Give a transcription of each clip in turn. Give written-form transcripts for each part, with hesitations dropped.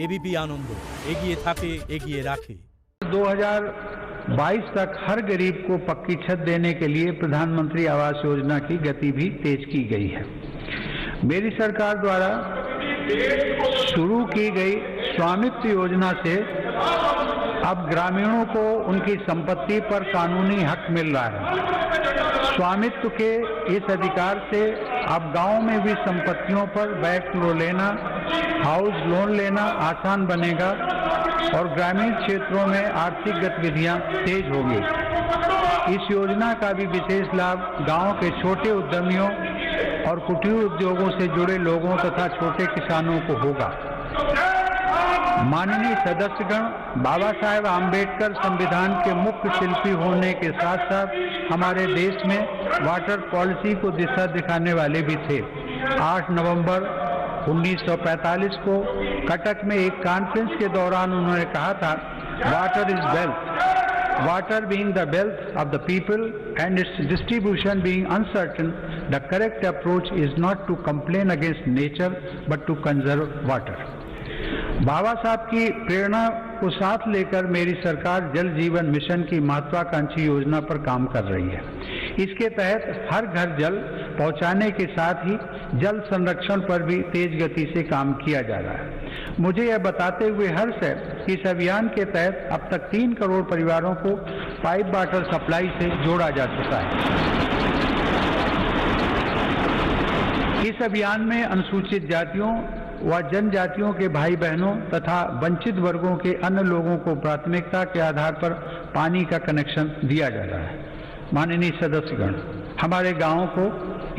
ABP आनंद एगिए थाके एगिए राखे। 2022 तक हर गरीब को पक्की छत देने के लिए प्रधानमंत्री आवास योजना की गति भी तेज की गई है। मेरी सरकार द्वारा शुरू की गई स्वामित्व योजना से अब ग्रामीणों को उनकी संपत्ति पर कानूनी हक मिल रहा है। स्वामित्व के इस अधिकार से अब गांव में भी संपत्तियों पर बैंक लोन लेना, हाउस लोन लेना आसान बनेगा और ग्रामीण क्षेत्रों में आर्थिक गतिविधियां तेज होंगी। इस योजना का भी विशेष लाभ गांव के छोटे उद्यमियों और कुटीर उद्योगों से जुड़े लोगों तथा छोटे किसानों को होगा। माननीय सदस्यगण, बाबा साहेब आम्बेडकर संविधान के मुख्य शिल्पी होने के साथ साथ हमारे देश में वाटर पॉलिसी को दिशा दिखाने वाले भी थे। 8 नवंबर 1945 को कटक में एक कॉन्फ्रेंस के दौरान उन्होंने कहा था, water is wealth, water being the wealth of the people and its distribution being uncertain, the correct approach is not to complain against nature but to conserve water. बाबा साहब की प्रेरणा को साथ लेकर मेरी सरकार जल जीवन मिशन की महत्वाकांक्षी योजना पर काम कर रही है। इसके तहत हर घर जल पहुंचाने के साथ ही जल संरक्षण पर भी तेज गति से काम किया जा रहा है। मुझे यह बताते हुए हर्ष है कि इस अभियान के तहत अब तक 3 करोड़ परिवारों को पाइप वाटर सप्लाई से जोड़ा जा चुका है। इस अभियान में अनुसूचित जातियों व जनजातियों के भाई बहनों तथा वंचित वर्गों के अन्य लोगों को प्राथमिकता के आधार पर पानी का कनेक्शन दिया जा रहा है। माननीय सदस्यगण, हमारे गांवों को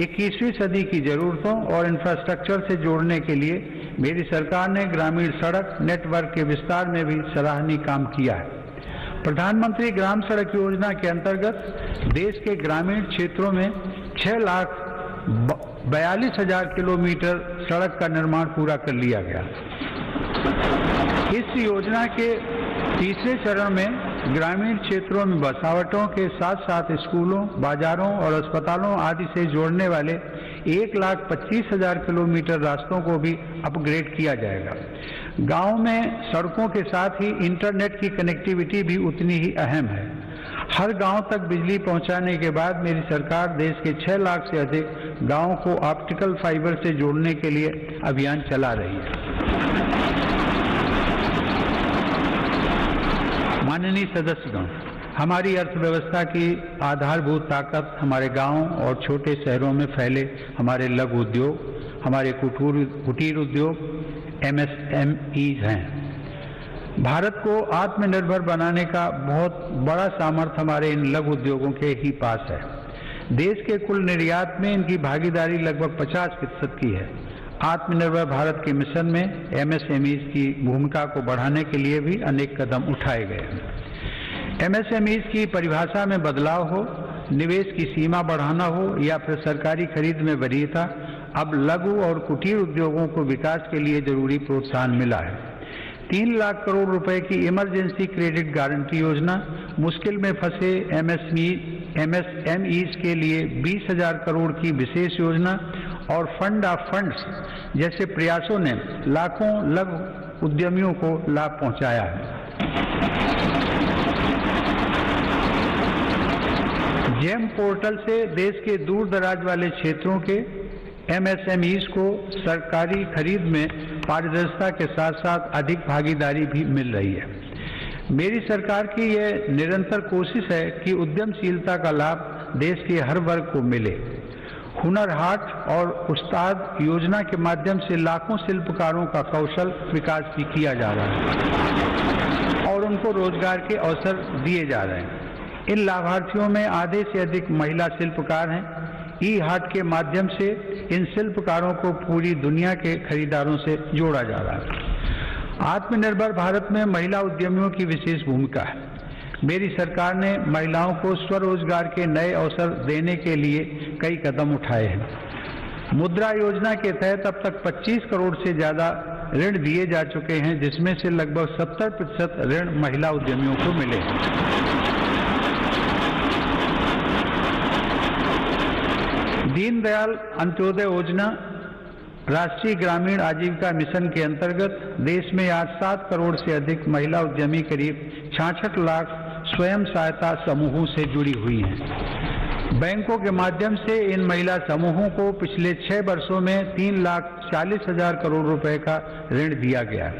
21वीं सदी की जरूरतों और इंफ्रास्ट्रक्चर से जोड़ने के लिए मेरी सरकार ने ग्रामीण सड़क नेटवर्क के विस्तार में भी सराहनीय काम किया है। प्रधानमंत्री ग्राम सड़क योजना के अंतर्गत देश के ग्रामीण क्षेत्रों में 6,42,000 किलोमीटर सड़क का निर्माण पूरा कर लिया गया। इस योजना के तीसरे चरण में ग्रामीण क्षेत्रों में बसावटों के साथ साथ स्कूलों, बाजारों और अस्पतालों आदि से जोड़ने वाले 1,25,000 किलोमीटर रास्तों को भी अपग्रेड किया जाएगा। गांव में सड़कों के साथ ही इंटरनेट की कनेक्टिविटी भी उतनी ही अहम है। हर गांव तक बिजली पहुंचाने के बाद मेरी सरकार देश के 6 लाख से अधिक गांवों को ऑप्टिकल फाइबर से जोड़ने के लिए अभियान चला रही है। माननीय सदस्यगण, हमारी अर्थव्यवस्था की आधारभूत ताकत हमारे गांवों और छोटे शहरों में फैले हमारे लघु उद्योग, हमारे कुटीर उद्योग MSMEs हैं। भारत को आत्मनिर्भर बनाने का बहुत बड़ा सामर्थ्य हमारे इन लघु उद्योगों के ही पास है। देश के कुल निर्यात में इनकी भागीदारी लगभग 50% की है। आत्मनिर्भर भारत के मिशन में MSMEs की भूमिका को बढ़ाने के लिए भी अनेक कदम उठाए गए हैं। MSMEs की परिभाषा में बदलाव हो, निवेश की सीमा बढ़ाना हो या फिर सरकारी खरीद में वरीयता, अब लघु और कुटीर उद्योगों को विकास के लिए जरूरी प्रोत्साहन मिला है। 3 लाख करोड़ रुपए की इमरजेंसी क्रेडिट गारंटी योजना, मुश्किल में फंसे MSMEs के लिए 20,000 करोड़ की विशेष योजना और फंड ऑफ फंड्स जैसे प्रयासों ने लाखों लघु उद्यमियों को लाभ पहुंचाया है। जेम पोर्टल से देश के दूर दराज वाले क्षेत्रों के MSMEs को सरकारी खरीद में पारदर्शिता के साथ साथ अधिक भागीदारी भी मिल रही है। मेरी सरकार की यह निरंतर कोशिश है कि उद्यमशीलता का लाभ देश के हर वर्ग को मिले। हुनर हाट और उस्ताद योजना के माध्यम से लाखों शिल्पकारों का कौशल विकास भी किया जा रहा है और उनको रोजगार के अवसर दिए जा रहे हैं। इन लाभार्थियों में आधे से अधिक महिला शिल्पकार हैं। ई-हाट के माध्यम से इन शिल्पकारों को पूरी दुनिया के खरीदारों से जोड़ा जा रहा है। आत्मनिर्भर भारत में महिला उद्यमियों की विशेष भूमिका है। मेरी सरकार ने महिलाओं को स्वरोजगार के नए अवसर देने के लिए कई कदम उठाए हैं। मुद्रा योजना के तहत अब तक 25 करोड़ से ज्यादा ऋण दिए जा चुके हैं, जिसमें से लगभग 70% ऋण महिला उद्यमियों को मिले। दीनदयाल अंत्योदय योजना राष्ट्रीय ग्रामीण आजीविका मिशन के अंतर्गत देश में आज 7 करोड़ से अधिक महिला उद्यमी करीब 66 लाख स्वयं सहायता समूहों से जुड़ी हुई हैं। बैंकों के माध्यम से इन महिला समूहों को पिछले 6 वर्षों में 3,40,000 करोड़ रुपए का ऋण दिया गया।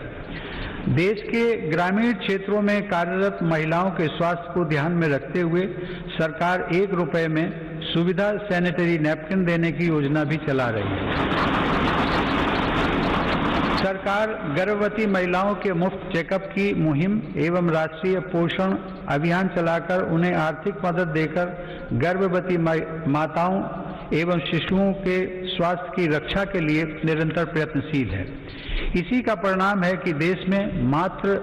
देश के ग्रामीण क्षेत्रों में कार्यरत महिलाओं के स्वास्थ्य को ध्यान में रखते हुए सरकार 1 रुपए में सुविधा सैनिटरी नैपकिन देने की योजना भी चला रही है। सरकार गर्भवती महिलाओं के मुफ्त चेकअप की मुहिम एवं राष्ट्रीय पोषण अभियान चलाकर उन्हें आर्थिक मदद देकर गर्भवती माताओं एवं शिशुओं के स्वास्थ्य की रक्षा के लिए निरंतर प्रयत्नशील है। इसी का परिणाम है कि देश में मातृ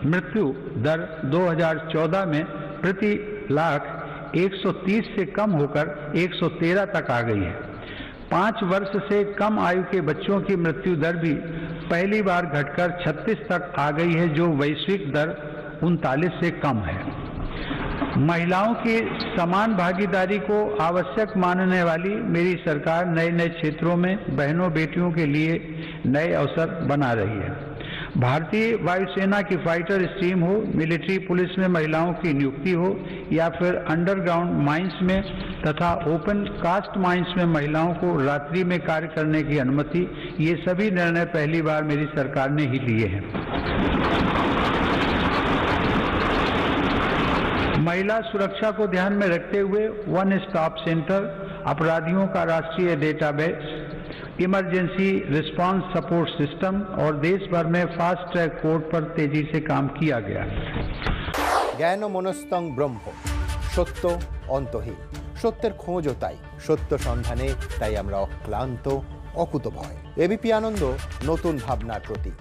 मृत्यु दर 2014 में प्रति लाख 130 से कम होकर 113 तक आ गई है। 5 वर्ष से कम आयु के बच्चों की मृत्यु दर भी पहली बार घटकर 36 तक आ गई है, जो वैश्विक दर 39 से कम है। महिलाओं की समान भागीदारी को आवश्यक मानने वाली मेरी सरकार नए नए क्षेत्रों में बहनों बेटियों के लिए नए अवसर बना रही है। भारतीय वायुसेना की फाइटर स्ट्रीम हो, मिलिट्री पुलिस में महिलाओं की नियुक्ति हो या फिर अंडरग्राउंड माइंस में तथा ओपन कास्ट माइंस में महिलाओं को रात्रि में कार्य करने की अनुमति, ये सभी निर्णय पहली बार मेरी सरकार ने ही लिए हैं। महिला सुरक्षा को ध्यान में रखते हुए वन स्टॉप सेंटर, अपराधियों का राष्ट्रीय database, emergency response support system और देश भर में फास्ट ट्रैक कोर्ट पर तेजी से काम किया गया। জ্ঞান মনস্তং ব্রহ্ম, সত্য অন্তহীন, সত্যের খোঁজও তাই, সত্য সন্ধানে তাই আমরা অক্লান্ত অকুতভয়। এবিপি আনন্দ নতুন ভাবনার প্রতীক,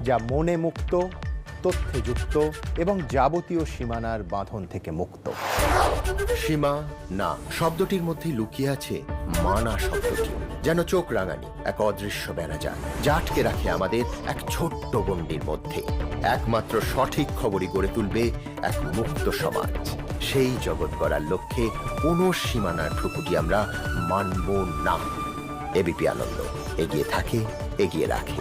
যা মনে মুক্ত, তথ্যে যুক্ত এবং যাবতীয় সীমানার বাঁধন থেকে মুক্ত। সীমা না শব্দটির মধ্যে লুকিয়ে আছে মানা শব্দটি, যেন চোখ রাঙানি এক অদৃশ্য বেড়াজাল, যা আটকে রাখে আমাদের এক ছোট্ট গণ্ডির মধ্যে। একমাত্র সঠিক খবরই গড়ে তুলবে এক মুক্ত সমাজ। সেই জগৎ গড়ার লক্ষ্যে কোনো সীমানার ঠুকুটি আমরা মানব না। এবিপি আনন্দ এগিয়ে থাকে, এগিয়ে রাখে।